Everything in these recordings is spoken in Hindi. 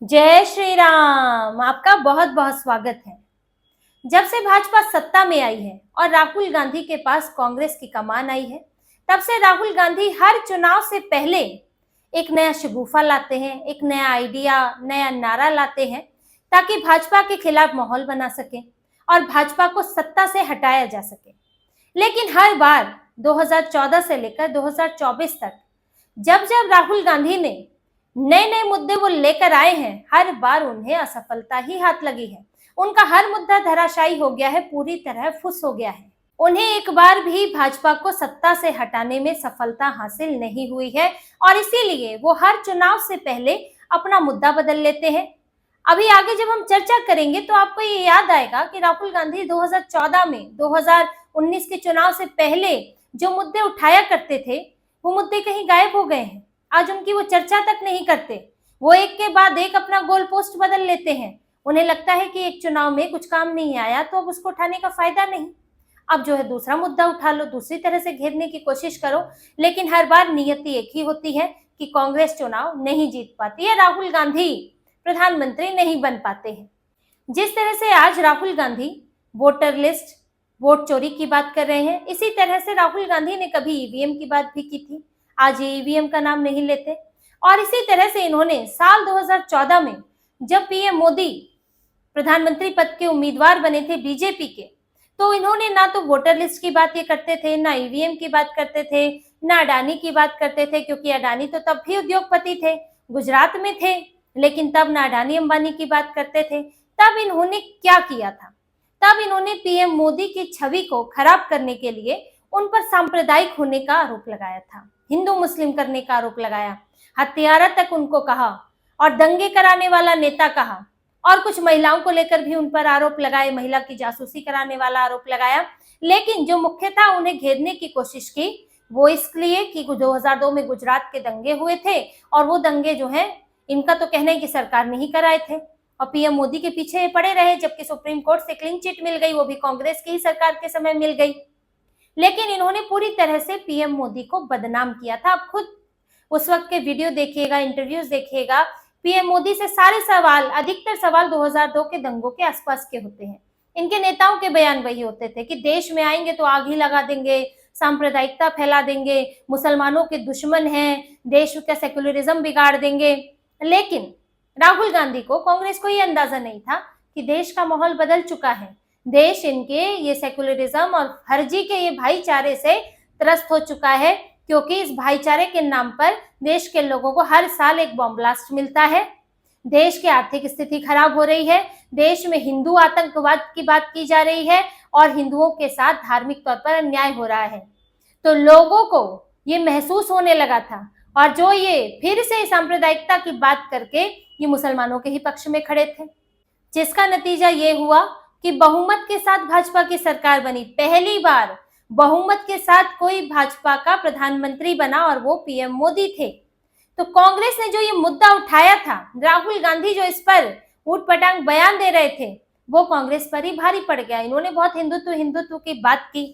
जय श्री राम। आपका बहुत बहुत स्वागत है। जब से भाजपा सत्ता में आई है और राहुल गांधी के पास कांग्रेस की कमान आई है, तब से राहुल गांधी हर चुनाव से पहले एक नया शगुफा लाते हैं, एक नया आइडिया, नया नारा लाते हैं ताकि भाजपा के खिलाफ माहौल बना सके और भाजपा को सत्ता से हटाया जा सके। लेकिन हर बार 2014 से लेकर 2024 तक जब जब राहुल गांधी ने नए नए मुद्दे वो लेकर आए हैं, हर बार उन्हें असफलता ही हाथ लगी है। उनका हर मुद्दा धराशायी हो गया है, पूरी तरह फुस हो गया है। उन्हें एक बार भी भाजपा को सत्ता से हटाने में सफलता हासिल नहीं हुई है और इसीलिए वो हर चुनाव से पहले अपना मुद्दा बदल लेते हैं। अभी आगे जब हम चर्चा करेंगे तो आपको ये याद आएगा कि राहुल गांधी 2014 में 2019 के चुनाव से पहले जो मुद्दे उठाया करते थे, वो मुद्दे कहीं गायब हो गए हैं। आज उनकी वो चर्चा तक नहीं करते। वो एक के बाद एक अपना गोल पोस्ट बदल लेते हैं। उन्हें लगता है कि एक चुनाव में कुछ काम नहीं आया तो अब उसको उठाने का फायदा नहीं, अब जो है दूसरा मुद्दा उठा लो, दूसरी तरह से घेरने की कोशिश करो। लेकिन हर बार नियति एक ही होती है कि कांग्रेस चुनाव नहीं जीत पाती है, राहुल गांधी प्रधानमंत्री नहीं बन पाते हैं। जिस तरह से आज Rahul Gandhi voter list, vote चोरी की बात कर रहे हैं, इसी तरह से राहुल गांधी ने कभी ईवीएम की बात भी की थी, आज ये ईवीएम का नाम नहीं लेते। और इसी तरह से इन्होंने साल 2014 में जब पीएम मोदी प्रधानमंत्री पद के उम्मीदवार बने थे बीजेपी के, तो इन्होंने ना तो वोटर लिस्ट की बात ये करते थे, ना ईवीएम की बात करते थे, ना अडानी की बात करते थे, क्योंकि अडानी तो तब भी उद्योगपति थे, गुजरात में थे, लेकिन तब ना अडानी अंबानी की बात करते थे। तब इन्होंने क्या किया था? तब इन्होंने पीएम मोदी की छवि को खराब करने के लिए उन पर सांप्रदायिक होने का आरोप लगाया था, हिंदू मुस्लिम करने का आरोप लगाया, हत्यारा तक उनको कहा और दंगे कराने वाला नेता कहा, और कुछ महिलाओं को लेकर भी उन पर आरोप लगाए, महिला की जासूसी कराने वाला आरोप लगाया। लेकिन जो मुख्य था, उन्हें घेरने की कोशिश की, वो इसलिए कि 2002 में गुजरात के दंगे हुए थे और वो दंगे जो है, इनका तो कहना है कि सरकार ने ही कराए थे और पीएम मोदी के पीछे पड़े रहे, जबकि सुप्रीम कोर्ट से क्लीन चिट मिल गई, वो भी कांग्रेस की ही सरकार के समय मिल गई। लेकिन इन्होंने पूरी तरह से पीएम मोदी को बदनाम किया था। आप खुद उस वक्त के वीडियो देखिएगा, इंटरव्यूज देखिएगा, पीएम मोदी से सारे सवाल, अधिकतर सवाल 2002 के दंगों के आसपास के होते हैं। इनके नेताओं के बयान वही होते थे कि देश में आएंगे तो आग ही लगा देंगे, सांप्रदायिकता फैला देंगे, मुसलमानों के दुश्मन हैं, देश का सेक्युलरिज्म बिगाड़ देंगे। लेकिन राहुल गांधी को, कांग्रेस को ये अंदाजा नहीं था कि देश का माहौल बदल चुका है, देश इनके ये सेक्युलरिज्म और फर्जी के ये भाईचारे से त्रस्त हो चुका है, क्योंकि इस भाईचारे के नाम पर देश के लोगों को हर साल एक बॉम्ब ब्लास्ट मिलता है, देश की आर्थिक स्थिति खराब हो रही है, देश में हिंदू आतंकवाद की बात की जा रही है और हिंदुओं के साथ धार्मिक तौर पर अन्याय हो रहा है। तो लोगों को ये महसूस होने लगा था और जो ये फिर से सांप्रदायिकता की बात करके ये मुसलमानों के ही पक्ष में खड़े थे, जिसका नतीजा ये हुआ कि बहुमत के साथ भाजपा की सरकार बनी। पहली बार बहुमत के साथ कोई भाजपा का प्रधानमंत्री बना और वो पीएम मोदी थे। तो कांग्रेस ने जो ये मुद्दा उठाया था, राहुल गांधी जो इस पर ऊटपटांग बयान दे रहे थे, वो कांग्रेस पर ही भारी पड़ गया। इन्होंने बहुत हिंदुत्व हिंदुत्व की बात की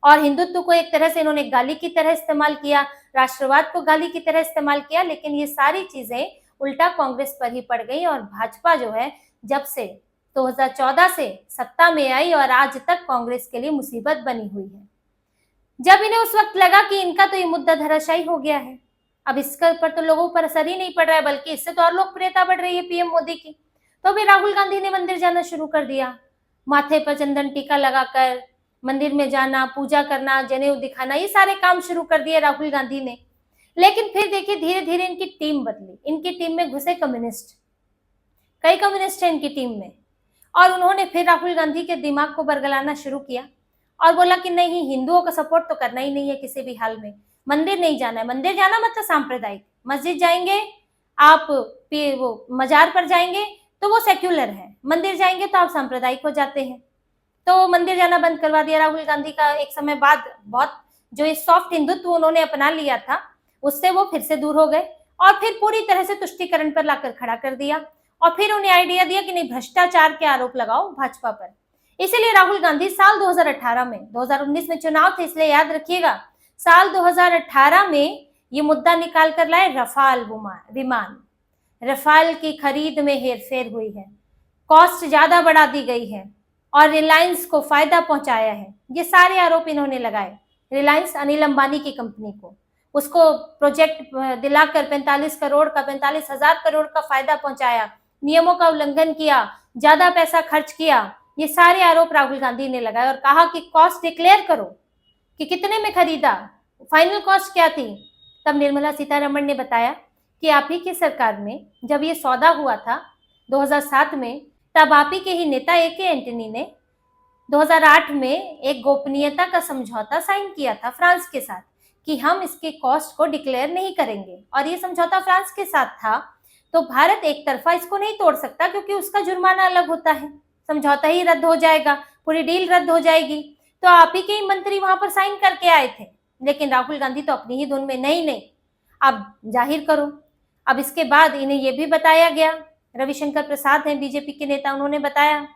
और हिंदुत्व को एक तरह से इन्होंने गाली की तरह इस्तेमाल किया, राष्ट्रवाद को गाली की तरह इस्तेमाल किया। लेकिन ये सारी चीजें उल्टा कांग्रेस पर ही पड़ गई और भाजपा जो है, जब से 2014 से सत्ता में आई और आज तक कांग्रेस के लिए मुसीबत बनी हुई है। जब इन्हें उस वक्त लगा कि इनका तो ये मुद्दा धराशायी हो गया है, अब इसके ऊपर तो लोगों पर असर ही नहीं पड़ रहा है, बल्कि इससे तो और लोकप्रियता बढ़ रही है पीएम मोदी की, तो भी राहुल गांधी ने मंदिर जाना शुरू कर दिया, माथे पर चंदन टीका लगाकर मंदिर में जाना, पूजा करना, जनेऊ दिखाना, ये सारे काम शुरू कर दिए राहुल गांधी ने। लेकिन फिर देखिए, धीरे धीरे इनकी टीम बदली, इनकी टीम में घुसे कम्युनिस्ट, कई कम्युनिस्ट हैं इनकी टीम में, और उन्होंने फिर राहुल गांधी के दिमाग को बरगलाना शुरू किया और बोला कि नहीं, हिंदुओं का सपोर्ट तो करना ही नहीं है किसी भी हाल में, मंदिर नहीं जाना है, मंदिर जाना मतलब सांप्रदायिक, मस्जिद जाएंगे आप, वो मजार पर जाएंगे तो वो सेक्युलर है, मंदिर जाएंगे तो आप सांप्रदायिक हो जाते हैं। तो मंदिर जाना बंद करवा दिया राहुल गांधी का। एक समय बाद बहुत जो ये सॉफ्ट हिंदुत्व उन्होंने अपना लिया था, उससे वो फिर से दूर हो गए और फिर पूरी तरह से तुष्टीकरण पर लाकर खड़ा कर दिया और फिर उन्हें आइडिया दिया कि नहीं, भ्रष्टाचार के आरोप लगाओ भाजपा पर। इसीलिए राहुल गांधी साल 2018 में, 2019 में चुनाव थे इसलिए याद रखिएगा, साल 2018 में ये मुद्दा निकाल कर लाए रफाल विमान। रफाल की खरीद में हेरफेर हुई है, कॉस्ट ज्यादा बढ़ा दी गई है और रिलायंस को फायदा पहुंचाया है। ये सारे आरोप इन्होंने लगाए। रिलायंस अनिल अंबानी की कंपनी को, उसको प्रोजेक्ट दिलाकर 45 करोड़ का 45,000 करोड़ का फायदा पहुंचाया, नियमों का उल्लंघन किया, ज्यादा पैसा खर्च किया। ये सारे आरोप राहुल गांधी ने लगाए और कहा कि कॉस्ट डिक्लेयर करो कि कितने में खरीदा, फाइनल कॉस्ट क्या थी। तब निर्मला सीतारमण ने बताया कि आप ही की सरकार में जब ये सौदा हुआ था 2007 में, तब आप ही के ही नेता ए के एंटनी ने 2008 में एक गोपनीयता का समझौता साइन किया था फ्रांस के साथ कि हम इसके कॉस्ट को डिक्लेयर नहीं करेंगे। और ये समझौता फ्रांस के साथ था, तो भारत एक तरफा इसको नहीं तोड़ सकता क्योंकि उसका जुर्माना अलग होता है, समझौता ही रद्द हो जाएगा, पूरी डील रद्द हो जाएगी। तो आप ही के ही मंत्री वहां पर साइन करके आए थे, लेकिन राहुल गांधी तो अपनी ही धुन में, नहीं नहीं अब जाहिर करो। अब इसके बाद इन्हें यह भी बताया गया, रविशंकर प्रसाद हैं बीजेपी के नेता, उन्होंने बताया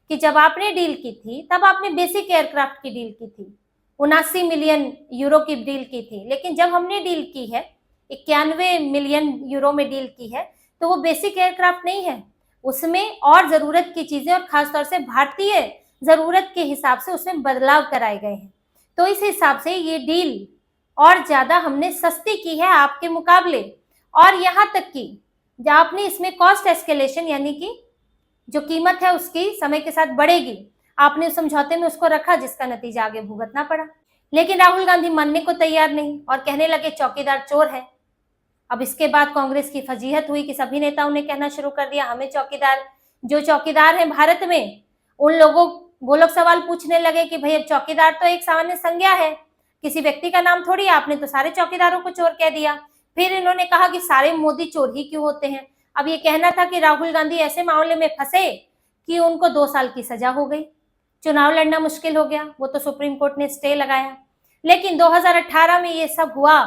कि जब आपने डील की थी तब आपने बेसिक एयरक्राफ्ट की डील की थी, 79 मिलियन यूरो की डील की थी, लेकिन जब हमने डील की है 91 मिलियन यूरो में डील की है, तो वो बेसिक एयरक्राफ्ट नहीं है, उसमें और जरूरत की चीजें और खासतौर से भारतीय जरूरत के हिसाब से उसमें बदलाव कराए गए हैं। तो इस हिसाब से ये डील और ज्यादा हमने सस्ती की है आपके मुकाबले। और यहाँ तक कि जब आपने इसमें कॉस्ट एस्केलेशन यानी कि जो कीमत है उसकी समय के साथ बढ़ेगी, आपने उस समझौते में उसको रखा, जिसका नतीजा आगे भुगतना पड़ा। लेकिन राहुल गांधी मानने को तैयार नहीं और कहने लगे चौकीदार चोर है। अब इसके बाद कांग्रेस की फजीहत हुई कि सभी नेताओं ने कहना शुरू कर दिया हमें चौकीदार, जो चौकीदार हैं भारत में उन लोगों, वो लोग सवाल पूछने लगे कि भाई अब चौकीदार तो एक सामान्य संज्ञा है, किसी व्यक्ति का नाम थोड़ी, आपने तो सारे चौकीदारों को चोर कह दिया। फिर इन्होंने कहा कि सारे मोदी चोर ही क्यों होते हैं। अब ये कहना था कि राहुल गांधी ऐसे मामले में फंसे कि उनको 2 साल की सजा हो गई, चुनाव लड़ना मुश्किल हो गया, वो तो सुप्रीम कोर्ट ने स्टे लगाया। लेकिन 2018 में ये सब हुआ,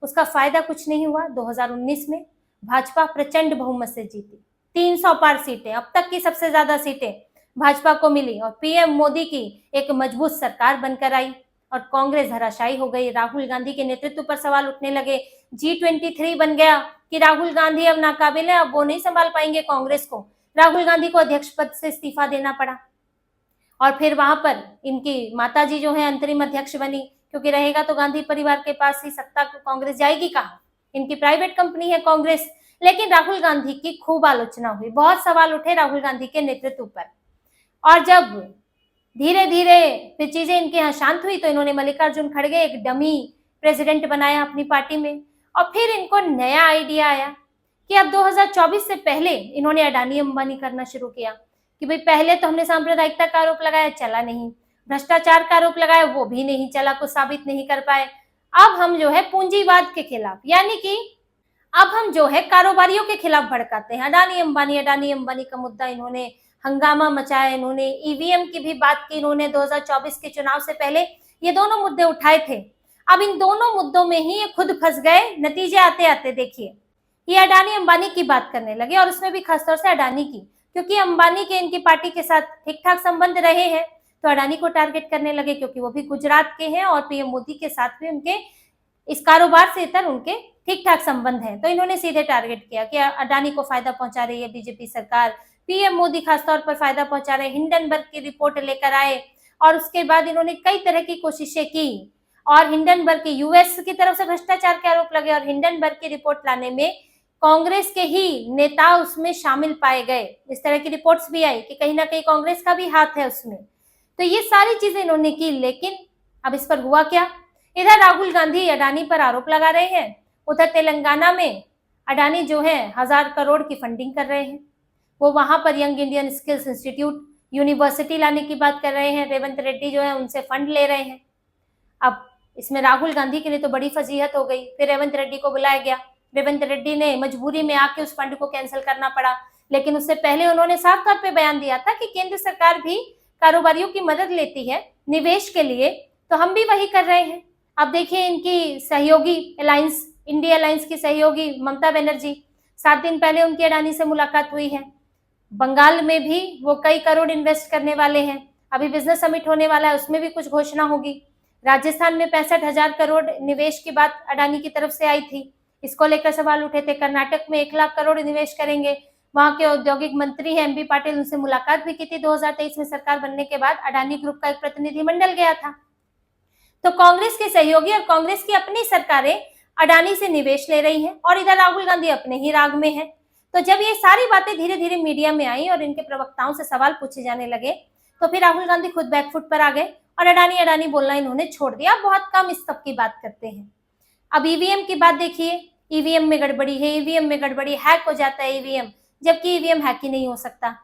उसका फायदा कुछ नहीं हुआ। 2019 में भाजपा प्रचंड बहुमत से जीती, 300 पार सीटें, अब तक की सबसे ज्यादा सीटें भाजपा को मिली और पीएम मोदी की एक मजबूत सरकार बनकर आई और कांग्रेस धराशायी हो गई। राहुल गांधी के नेतृत्व पर सवाल उठने लगे, G23 बन गया कि राहुल गांधी अब नाकाबिल है, अब वो नहीं संभाल पाएंगे कांग्रेस को। राहुल गांधी को अध्यक्ष पद से इस्तीफा देना पड़ा और फिर वहां पर इनकी माताजी जो है अंतरिम अध्यक्ष बनी, क्योंकि रहेगा तो गांधी परिवार के पास ही सत्ता, कांग्रेस जाएगी कहाँ, इनकी प्राइवेट कंपनी है कांग्रेस। लेकिन राहुल गांधी की खूब आलोचना हुई, बहुत सवाल उठे राहुल गांधी के नेतृत्व पर। और जब धीरे धीरे फिर चीजें इनके यहाँ शांत हुई तो इन्होंने मल्लिकार्जुन खड़गे एक डमी प्रेसिडेंट बनाया अपनी पार्टी में। और फिर इनको नया आइडिया आया कि अब 2024 से पहले इन्होंने अडानी अंबानी करना शुरू किया कि भाई पहले तो हमने सांप्रदायिकता का आरोप लगाया, चला नहीं, भ्रष्टाचार का आरोप लगाया, वो भी नहीं चला, कुछ साबित नहीं कर पाए। अब हम जो है पूंजीवाद के खिलाफ, यानी कि अब हम जो है कारोबारियों के खिलाफ भड़काते हैं। अडानी अंबानी का मुद्दा इन्होंने हंगामा मचाया, इन्होंने ईवीएम की भी बात की, इन्होंने 2024 के चुनाव से पहले ये दोनों मुद्दे उठाए थे। अब इन दोनों मुद्दों में ही ये खुद फंस गए। नतीजे आते आते देखिए, ये अडानी अंबानी की बात करने लगे और उसमें भी खासतौर से अडानी की, क्योंकि अंबानी के इनकी पार्टी के साथ ठीक ठाक संबंध रहे हैं, तो अडानी को टारगेट करने लगे क्योंकि वो भी गुजरात के हैं और पीएम मोदी के साथ भी उनके इस कारोबार से इतर उनके ठीक ठाक संबंध हैं। तो इन्होंने सीधे टारगेट किया कि अडानी को फायदा पहुंचा रही है बीजेपी सरकार, पीएम मोदी खासतौर पर फायदा पहुंचा रहे, हिंडनबर्ग की रिपोर्ट लेकर आए और उसके बाद इन्होंने कई तरह की कोशिशें की और हिंडनबर्ग की यूएस की तरफ से भ्रष्टाचार के आरोप लगे और हिंडनबर्ग की रिपोर्ट लाने में कांग्रेस के ही नेता उसमें शामिल पाए गए। इस तरह की रिपोर्ट्स भी आई कि कहीं ना कहीं कांग्रेस का भी हाथ है उसमें। तो ये सारी चीजें इन्होंने की, लेकिन अब इस पर हुआ क्या, इधर राहुल गांधी अडानी पर आरोप लगा रहे हैं, उधर तेलंगाना में अडानी जो है 1000 करोड़ की फंडिंग कर रहे हैं, वो वहां पर young Indian skills institute university लाने की बात कर रहे हैं, रेवंत रेड्डी जो है उनसे फंड ले रहे हैं। अब इसमें राहुल गांधी के लिए तो बड़ी फजीहत हो गई, फिर रेवंत रेड्डी को बुलाया गया, रेवंत रेड्डी ने मजबूरी में आके उस फंड को कैंसिल करना पड़ा, लेकिन उससे पहले उन्होंने साफ तौर पे बयान दिया था कि केंद्र सरकार भी कारोबारियों की मदद लेती है निवेश के लिए, तो हम भी वही कर रहे हैं। अब देखिए इनकी सहयोगी अलायंस, इंडिया अलायंस की सहयोगी ममता बनर्जी, 7 दिन पहले उनकी अडानी से मुलाकात हुई है। बंगाल में भी वो कई करोड़ इन्वेस्ट करने वाले हैं, अभी बिजनेस समिट होने वाला है, उसमें भी कुछ घोषणा होगी। राजस्थान में 65,000 करोड़ निवेश की बात अडानी की तरफ से आई थी। इसको लेकर सवाल उठे थे। कर्नाटक में 1 लाख करोड़ निवेश करेंगे। वहां के औद्योगिक मंत्री हैं एमबी पाटिल, उनसे मुलाकात भी की थी। 2023 में सरकार बनने के बाद अडानी ग्रुप का एक प्रतिनिधिमंडल गया था। तो कांग्रेस के सहयोगी और कांग्रेस की अपनी सरकारें अडानी से निवेश ले रही हैं और इधर राहुल गांधी अपने ही राग में है। तो जब ये सारी बातें धीरे धीरे मीडिया में आई और इनके प्रवक्ताओं से सवाल पूछे जाने लगे, तो फिर राहुल गांधी खुद बैकफुट पर आ गए और अडानी अडानी बोलना इन्होंने छोड़ दिया। बहुत कम इस सब की बात करते हैं। अब ईवीएम की बात देखिए, ईवीएम में गड़बड़ी है, ईवीएम में गड़बड़ी, हैक हो जाता है ईवीएम, जबकि ईवीएम हैक ही नहीं हो सकता।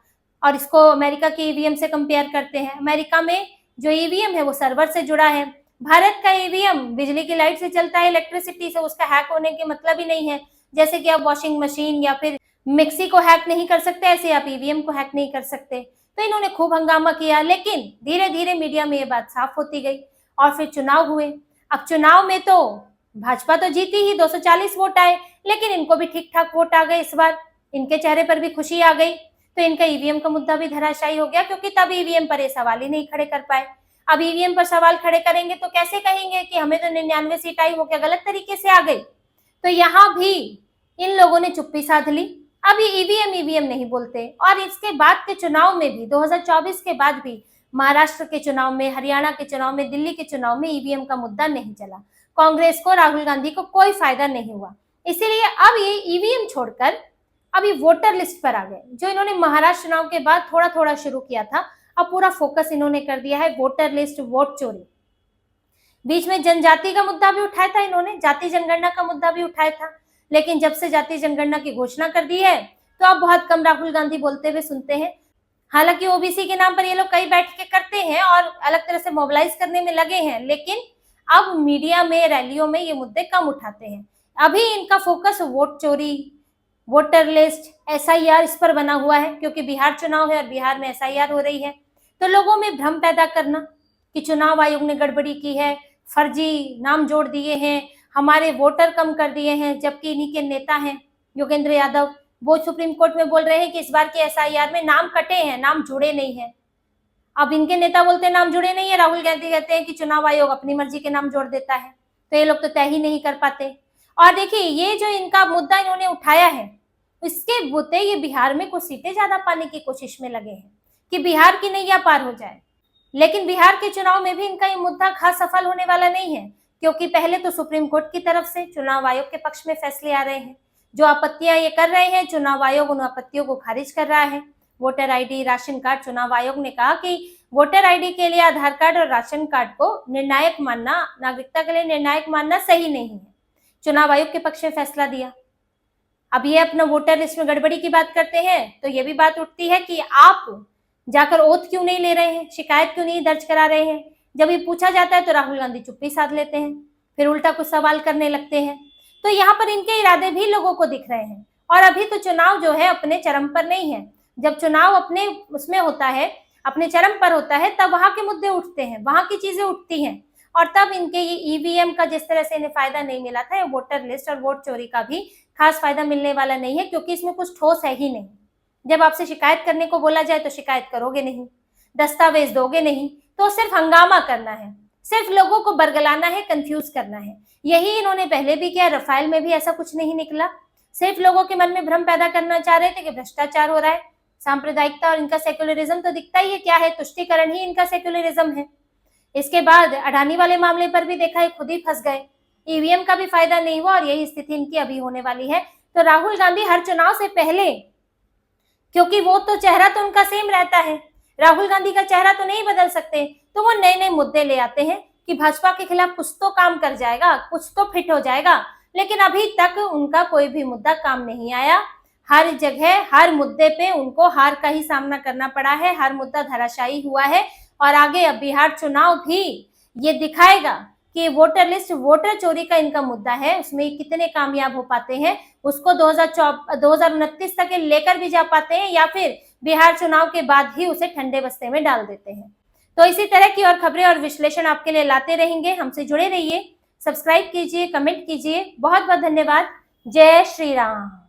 और इसको अमेरिका के ईवीएम से कंपेयर करते हैं। अमेरिका में जो ईवीएम है वो सर्वर से जुड़ा है। भारत का ईवीएम बिजली की लाइट से चलता है, इलेक्ट्रिसिटी से, उसका हैक होने के मतलब ही नहीं है। जैसे कि आप वॉशिंग मशीन या फिर मिक्सी को हैक नहीं कर सकते, ऐसे आप ईवीएम को हैक नहीं कर सकते। तो इन्होंने खूब हंगामा किया, लेकिन धीरे धीरे मीडिया में ये बात साफ होती गई और फिर चुनाव हुए। अब चुनाव में तो भाजपा तो जीती ही, 240 वोट आए, लेकिन इनको भी ठीक ठाक वोट आ गए। इस बार इनके चेहरे पर भी खुशी आ गई। तो इनका ईवीएम का मुद्दा भी धराशायी हो गया, क्योंकि तब ईवीएम पर ये सवाल ही नहीं खड़े कर पाए। अब ईवीएम पर सवाल खड़े करेंगे तो कैसे कहेंगे कि हमें तो 99 सीट आई, वो क्या गलत तरीके से आ गई? तो यहाँ भी इन लोगों ने चुप्पी साध ली। अभी ईवीएम नहीं बोलते। और इसके बाद के चुनाव में भी, 2024 के बाद भी, महाराष्ट्र के चुनाव में, हरियाणा के चुनाव में, दिल्ली के चुनाव में ईवीएम का मुद्दा नहीं चला। कांग्रेस को, राहुल गांधी को कोई फायदा नहीं हुआ। इसीलिए अब ये ईवीएम छोड़कर अभी वोटर लिस्ट पर आ गए, जो इन्होंने महाराष्ट्र चुनाव के बाद थोड़ा थोड़ा शुरू किया था। अब पूरा फोकस इन्होंने कर दिया है वोटर लिस्ट, वोट चोरी। बीच में जनजाति का मुद्दा भी उठाया था इन्होंने, जाति जनगणना का मुद्दा भी उठाया था, लेकिन जब से जाति जनगणना की घोषणा कर दी है तो अब बहुत कम राहुल गांधी बोलते हुए सुनते हैं। हालांकि ओबीसी के नाम पर ये लोग कई बैठकें करते हैं और अलग तरह से मोबिलाइज करने में लगे हैं, लेकिन अब मीडिया में, रैलियों में ये मुद्दे कम उठाते हैं। अभी इनका फोकस वोट चोरी, वोटर लिस्ट, एसआईआर, इस पर बना हुआ है, क्योंकि बिहार चुनाव है और बिहार में एसआईआर हो रही है। तो लोगों में भ्रम पैदा करना कि चुनाव आयोग ने गड़बड़ी की है, फर्जी नाम जोड़ दिए हैं, हमारे वोटर कम कर दिए हैं, जबकि इन्हीं के नेता हैं योगेंद्र यादव, वो सुप्रीम कोर्ट में बोल रहे हैं कि इस बार के एसआईआर में नाम कटे हैं, नाम जुड़े नहीं है। अब इनके नेता बोलते हैं नाम जुड़े नहीं है, राहुल गांधी कहते हैं कि चुनाव आयोग अपनी मर्जी के नाम जोड़ देता है। तो ये लोग तो तय ही नहीं कर पाते। और देखिए, ये जो इनका मुद्दा इन्होंने उठाया है, इसके बुते ये बिहार में कुछ सीटें ज्यादा पाने की कोशिश में लगे हैं कि बिहार की नैया पार हो जाए। लेकिन बिहार के चुनाव में भी इनका ये मुद्दा खास सफल होने वाला नहीं है, क्योंकि पहले तो सुप्रीम कोर्ट की तरफ से चुनाव आयोग के पक्ष में फैसले आ रहे हैं। जो आपत्तियां ये कर रहे हैं, चुनाव आयोग उन आपत्तियों को खारिज कर रहा है। वोटर आईडी, राशन कार्ड, चुनाव आयोग ने कहा कि वोटर आईडी के लिए आधार कार्ड और राशन कार्ड को निर्णायक मानना, नागरिकता के लिए निर्णायक मानना सही नहीं है। चुनाव आयोग के पक्ष में फैसला दिया। अब ये अपना वोटर लिस्ट में गड़बड़ी की बात करते हैं, तो ये भी बात उठती है कि आप जाकर ओथ क्यों नहीं ले रहे हैं, शिकायत क्यों नहीं दर्ज करा रहे हैं। जब ये पूछा जाता है तो राहुल गांधी चुप्पी साध लेते हैं, फिर उल्टा कुछ सवाल करने लगते हैं। तो यहाँ पर इनके इरादे भी लोगों को दिख रहे हैं। और अभी तो चुनाव जो है अपने चरम पर नहीं है। जब चुनाव अपने उसमें होता है, अपने चरम पर होता है, तब वहां के मुद्दे उठते हैं, वहां की चीजें उठती हैं। और तब इनके ये ईवीएम का जिस तरह से इन्हें फायदा नहीं मिला था, वोटर लिस्ट और वोट चोरी का भी खास फायदा मिलने वाला नहीं है, क्योंकि इसमें कुछ ठोस है ही नहीं। जब आपसे शिकायत करने को बोला जाए तो शिकायत करोगे नहीं, दस्तावेज दोगे नहीं, तो सिर्फ हंगामा करना है, सिर्फ लोगों को बरगलाना है, कंफ्यूज करना है। यही इन्होंने पहले भी किया। रफाल में भी ऐसा कुछ नहीं निकला। सिर्फ लोगों के मन में भ्रम पैदा करना चाह रहे थे कि भ्रष्टाचार हो रहा है, सांप्रदायिकता, और इनका सेक्युलरिज्म तो दिखता ही है क्या है, तुष्टीकरण ही इनका सेक्युलरिज्म है। इसके बाद अडानी वाले मामले पर भी देखा है, खुद ही फंस गए। ईवीएम का भी फायदा नहीं हुआ और यही स्थिति इनकी अभी होने वाली है। तो राहुल गांधी हर चुनाव से पहले, क्योंकि वो तो चेहरा तो उनका सेम रहता है, राहुल गांधी का चेहरा तो नहीं बदल सकते, तो वो नए नए मुद्दे ले आते हैं कि भाजपा के खिलाफ कुछ तो काम कर जाएगा, कुछ तो फिट हो जाएगा। लेकिन अभी तक उनका कोई भी मुद्दा काम नहीं आया। हर जगह, हर मुद्दे पे उनको हार का ही सामना करना पड़ा है, हर मुद्दा धराशायी हुआ है। और आगे अब बिहार चुनाव भी ये दिखाएगा कि वोटर लिस्ट, वोटर चोरी का इनका मुद्दा है, उसमें कितने कामयाब हो पाते हैं, उसको 2029 तक लेकर भी जा पाते हैं, या फिर बिहार चुनाव के बाद ही उसे ठंडे बस्ते में डाल देते हैं। तो इसी तरह की और खबरें और विश्लेषण आपके लिए लाते रहेंगे। हमसे जुड़े रहिए, सब्सक्राइब कीजिए, कमेंट कीजिए। बहुत बहुत धन्यवाद। जय श्री राम।